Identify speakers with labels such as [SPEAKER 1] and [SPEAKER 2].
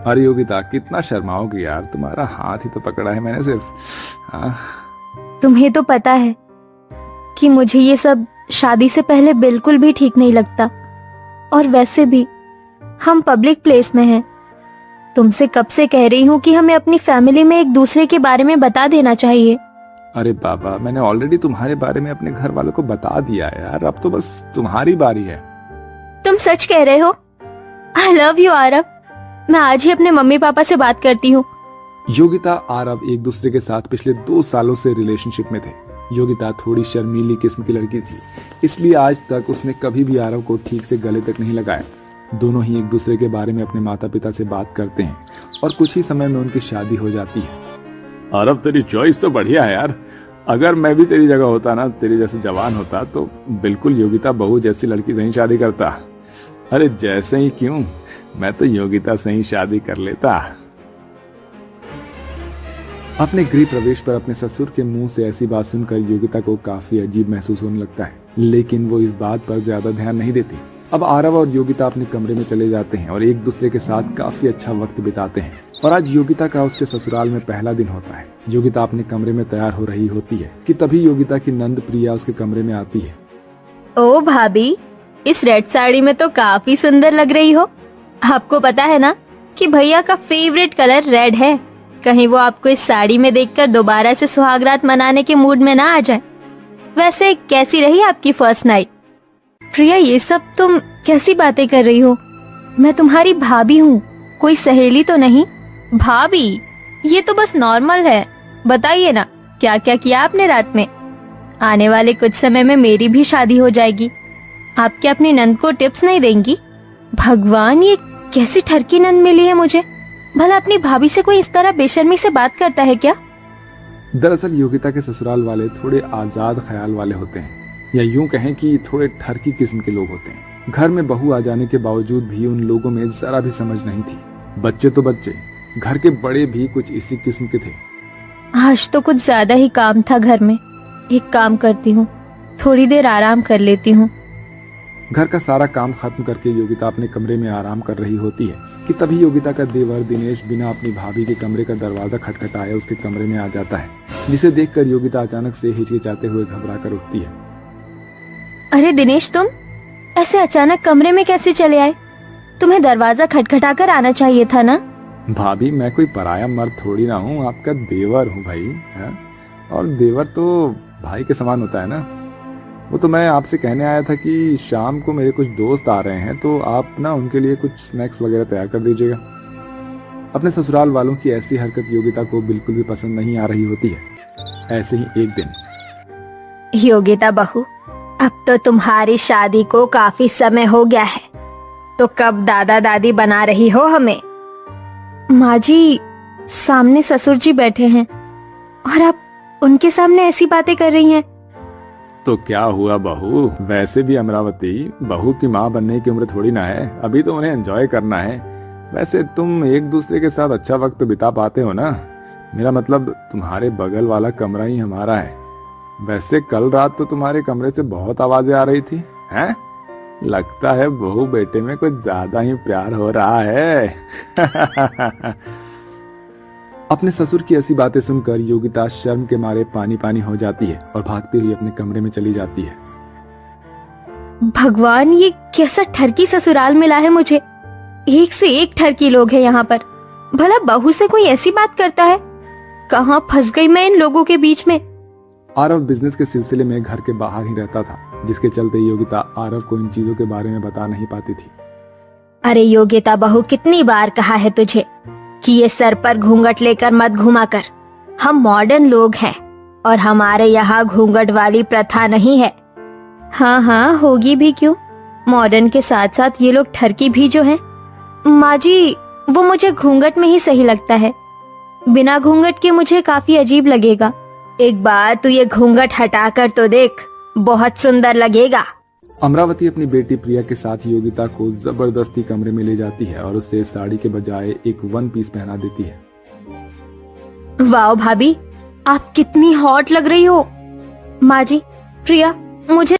[SPEAKER 1] अरे योगिता कितना शर्माओगी यार, तुम्हारा हाथ ही तो पकड़ा है मैंने सिर्फ।
[SPEAKER 2] तुम्हें तो पता है कि मुझे ये सब शादी से पहले बिल्कुल भी ठीक नहीं लगता। और वैसे भी हम पब्लिक प्लेस में हैं। तुमसे कब से कह रही हूँ कि हमें अपनी फैमिली में एक दूसरे के बारे में बता देना चाहिए।
[SPEAKER 1] अरे बाबा, मैंने ऑलरेडी तुम्हारे बारे में अपने घर वालों को बता दिया है यार, अब तो बस तुम्हारी बारी है।
[SPEAKER 2] तुम सच कह रहे हो? I love you Aarav. मैं आज ही अपने मम्मी पापा से बात करती हूँ।
[SPEAKER 1] योगिता आरव एक दूसरे के साथ पिछले 2 सालों से रिलेशनशिप में थे। योगिता थोड़ी शर्मीली किस्म की लड़की थी, इसलिए आज तक उसने कभी भी आरव को ठीक से गले तक नहीं लगाया। दोनों ही एक दूसरे के बारे में अपने माता पिता से बात करते हैं और कुछ ही समय में उनकी शादी हो जाती है। आरव, तेरी चॉइस तो बढ़िया है यार। अगर मैं भी तेरी जगह होता ना, तेरी जैसे जवान होता, तो बिल्कुल योगिता बहू जैसी लड़की से ही शादी करता। अरे जैसे ही क्यों, मैं तो योगिता से ही शादी कर लेता। अपने गृह प्रवेश पर अपने ससुर के मुंह से ऐसी बात सुनकर योगिता को काफी अजीब महसूस होने लगता है, लेकिन वो इस बात पर ज्यादा ध्यान नहीं देती। अब आरव और योगिता अपने कमरे में चले जाते हैं और एक दूसरे के साथ काफी अच्छा वक्त बिताते हैं। और आज योगिता का उसके ससुराल में पहला दिन होता है। योगिता अपने कमरे में तैयार हो रही होती है कि तभी योगिता की नंद प्रिया उसके कमरे में आती है।
[SPEAKER 2] ओ भाभी, इस रेड साड़ी में तो काफी सुंदर लग रही हो। आपको पता है ना कि भैया का फेवरेट कलर रेड है। कहीं वो आपको इस साड़ी में देखकर दोबारा से सुहागरात मनाने के मूड में ना आ जाए। वैसे कैसी रही आपकी फर्स्ट नाइट? प्रिया, ये सब तुम कैसी बातें कर रही हो? मैं तुम्हारी भाभी हूँ, कोई सहेली तो नहीं। भाभी, ये तो बस नॉर्मल है। बताइए ना, क्या क्या किया आपने रात में? आने वाले कुछ समय में मेरी भी शादी हो जाएगी। आप क्या अपनी नंद को टिप्स नहीं देंगी? भगवान, ये कैसी ठरकी नंद मिली है मुझे। भला अपनी भाभी से कोई इस तरह बेशर्मी से बात करता है क्या?
[SPEAKER 1] दरअसल योगिता के ससुराल वाले थोड़े आजाद ख्याल वाले होते हैं, या यूं कहें कि थोड़े ठरकी किस्म के लोग होते हैं। घर में बहू आ जाने के बावजूद भी उन लोगों में जरा भी समझ नहीं थी। बच्चे तो बच्चे, घर के बड़े भी कुछ इसी किस्म के थे।
[SPEAKER 2] आज तो कुछ ज्यादा ही काम था घर में। एक काम करती हूँ, थोड़ी देर आराम कर लेती हूँ।
[SPEAKER 1] घर का सारा काम खत्म करके योगिता अपने कमरे में आराम कर रही होती है कि तभी योगिता का देवर दिनेश बिना अपनी भाभी के कमरे का दरवाजा खटखटाए उसके कमरे में आ जाता है, जिसे देखकर योगिता अचानक से हिचकिचाते हुए घबरा कर उठती है।
[SPEAKER 2] अरे दिनेश, तुम ऐसे अचानक कमरे में कैसे चले आए? तुम्हें दरवाजा खटखटा कर आना चाहिए था ना।
[SPEAKER 1] भाभी, मैं कोई पराया मर्द थोड़ी ना हूँ, आपका देवर हूँ भाई है? और देवर तो भाई के समान होता है ना। वो तो मैं आपसे कहने आया था कि शाम को मेरे कुछ दोस्त आ रहे हैं, तो आप ना उनके लिए कुछ स्नैक्स वगैरह तैयार कर दीजिएगा। अपने ससुराल वालों की ऐसी हरकत योगिता को बिल्कुल भी पसंद नहीं आ रही होती है। ऐसे ही एक दिन,
[SPEAKER 2] योगिता बहू, अब तो तुम्हारी शादी को काफी समय हो गया है, तो कब दादा दादी बना रही हो हमें? माँ जी, सामने ससुर जी बैठे हैं और आप उनके सामने ऐसी बातें कर रही हैं।
[SPEAKER 1] तो क्या हुआ बहू, वैसे भी अमरावती बहू की माँ बनने की उम्र थोड़ी ना है, अभी तो उन्हें एंजॉय करना है। वैसे तुम एक दूसरे के साथ अच्छा वक्त बिता पाते हो ना। मेरा मतलब तुम्हारे बगल वाला कमरा ही हमारा है। वैसे कल रात तो तुम्हारे कमरे से बहुत आवाजें आ रही थी, हैं? लगता है बहू बेटे में कुछ ज्यादा ही प्यार हो रहा है। अपने ससुर की ऐसी बातें सुनकर योगिता शर्म के मारे पानी पानी हो जाती है और भागती हुई अपने कमरे में चली जाती है।
[SPEAKER 2] भगवान, ये कैसा ठरकी ससुराल मिला है मुझे। एक से एक ठरकी लोग हैं यहाँ पर। भला बहू से कोई ऐसी बात करता है? कहाँ फंस गई मैं इन लोगों के बीच में।
[SPEAKER 1] आरव बिजनेस के सिलसिले में घर के बाहर ही रहता था, जिसके चलते योगिता आरव को इन चीजों के बारे में बता नहीं पाती थी।
[SPEAKER 2] अरे योगिता बहू, कितनी बार कहा है तुझे कि ये सर पर घूंघट लेकर मत घुमा कर। हम मॉडर्न लोग हैं और हमारे यहाँ घूंघट वाली प्रथा नहीं है। हाँ हाँ, होगी भी क्यों। मॉडर्न के साथ साथ ये लोग ठरकी भी जो हैं। माँ जी, वो मुझे घूंघट में ही सही लगता है। बिना घूंघट के मुझे काफी अजीब लगेगा। एक बार तू ये घूंघट हटा कर तो देख, बहुत सुंदर लगेगा।
[SPEAKER 1] अमरावती अपनी बेटी प्रिया के साथ योगिता को जबरदस्ती कमरे में ले जाती है और उसे साड़ी के बजाय एक वन पीस पहना देती है।
[SPEAKER 2] वाह भाभी, आप कितनी हॉट लग रही हो। माँ जी, प्रिया, मुझे